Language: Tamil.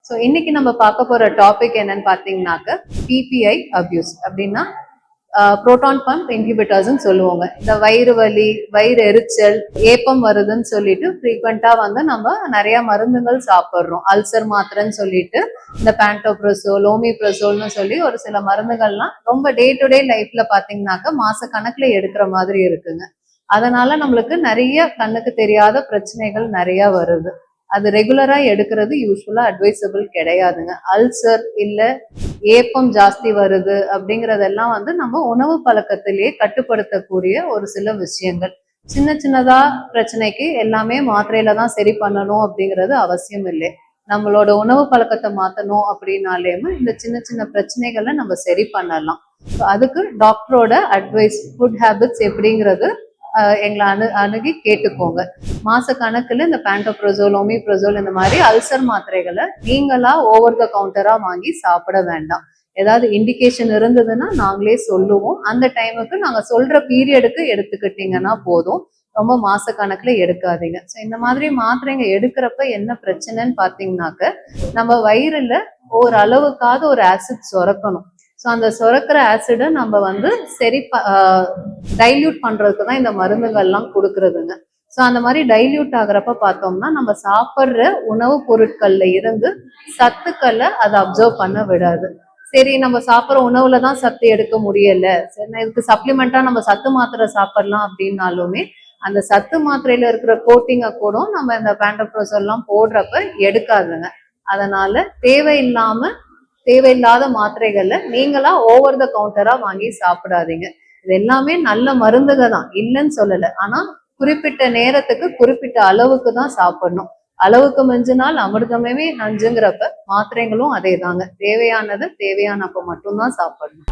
ஸோ இன்னைக்கு நம்ம பார்க்க போற டாபிக் என்னன்னு பார்த்தீங்கன்னாக்க பிபிஐ அபியூஸ் அப்படின்னா புரோட்டான் பம்ப் இன்ஹிபிட்டர்ஸ்ன்னு சொல்லுவாங்க. இந்த வயிறு வலி, வயிறு எரிச்சல், ஏப்பம் வருதுன்னு சொல்லிட்டு ஃப்ரீக்வெண்டா நம்ம நிறைய மருந்துகள் சாப்பிட்றோம். அல்சர் மாத்திரைன்னு சொல்லிட்டு இந்த பேண்டோப்ரசோல், ஓமிப்ரசோல்னு சொல்லி ஒரு சில மருந்துகள்லாம் ரொம்ப டே டு டே லைஃப்ல பாத்தீங்கன்னாக்க மாச கணக்குல எடுக்கிற மாதிரி இருக்குங்க. அதனால நம்மளுக்கு நிறைய கண்ணுக்கு தெரியாத பிரச்சனைகள் நிறைய வருது. அது ரெகுலரா எடுக்கிறது யூஸ்வலா அட்வைசபிள் கிடையாதுங்க. அல்சர் இல்ல ஏப்பம் ஜாஸ்தி வருது அப்படிங்கறதெல்லாம் நம்ம உணவு பழக்கத்திலேயே கட்டுப்படுத்தக்கூடிய ஒரு சில விஷயங்கள். சின்ன சின்னதா பிரச்சனைக்கு எல்லாமே மாத்திரையில தான் சரி பண்ணணும் அப்படிங்கிறது அவசியம் இல்லை. நம்மளோட உணவு பழக்கத்தை மாத்தணும் அப்படின்னாலேயுமே இந்த சின்ன சின்ன பிரச்சனைகளை நம்ம சரி பண்ணலாம். அதுக்கு டாக்டரோட அட்வைஸ், ஃபுட் ஹேபிட்ஸ் எப்படிங்கிறது எங்களை அணுகி கேட்டுக்கோங்க. மாச கணக்குல இந்த பேண்டோப்ரசோல், ஓமிப்ரசோல் இந்த மாதிரி அல்சர் மாத்திரைகளை நீங்களா ஓவர் த கவுண்டரா வாங்கி சாப்பிட வேண்டாம். ஏதாவது இண்டிகேஷன் இருந்ததுன்னா நாங்களே சொல்லுவோம். அந்த டைமுக்கு நாங்க சொல்ற பீரியடுக்கு எடுத்துக்கிட்டீங்கன்னா போதும். ரொம்ப மாச கணக்குல எடுக்காதீங்க. ஸோ இந்த மாதிரி மாத்திரைங்க எடுக்கிறப்ப என்ன பிரச்சனைன்னு பாத்தீங்கன்னாக்க, நம்ம வயிறுல ஒரு அளவுக்காவது ஒரு ஆசிட் சுரக்கணும். ஸோ அந்த சுரக்கிற ஆசிடை நம்ம சரி டைல்யூட் பண்றதுக்கு தான் இந்த மருந்துகள்லாம் கொடுக்கறதுங்க. ஸோ அந்த மாதிரி டைல்யூட் ஆகுறப்ப பார்த்தோம்னா நம்ம சாப்பிட்ற உணவுப் பொருட்கள்ல இருந்து சத்துக்களை அதை அப்சர்வ் பண்ண விடாது. சரி, நம்ம சாப்பிட்ற உணவுல தான் சத்து எடுக்க முடியல, சரி இதுக்கு சப்ளிமெண்டா நம்ம சத்து மாத்திரை சாப்பிடலாம் அப்படின்னாலுமே அந்த சத்து மாத்திரையில இருக்கிற கோட்டிங்கை கூட நம்ம இந்த பேண்டோப்ரசோல் எல்லாம் போடுறப்ப எடுக்காதுங்க. அதனால தேவையில்லாத மாத்திரைகள்ல நீங்களா ஓவர் த கவுண்டரா வாங்கி சாப்பிடாதீங்க. இது எல்லாமே நல்ல மருந்துக தான், இல்லைன்னு சொல்லல. ஆனா குறிப்பிட்ட நேரத்துக்கு குறிப்பிட்ட அளவுக்கு தான் சாப்பிடணும். அளவுக்கு மிஞ்சினால் அமிர்தமே நஞ்சுங்கிறப்ப மாத்திரைகளும் அதே தாங்க. தேவையானது தேவையானப்ப மட்டும்தான் சாப்பிடணும்.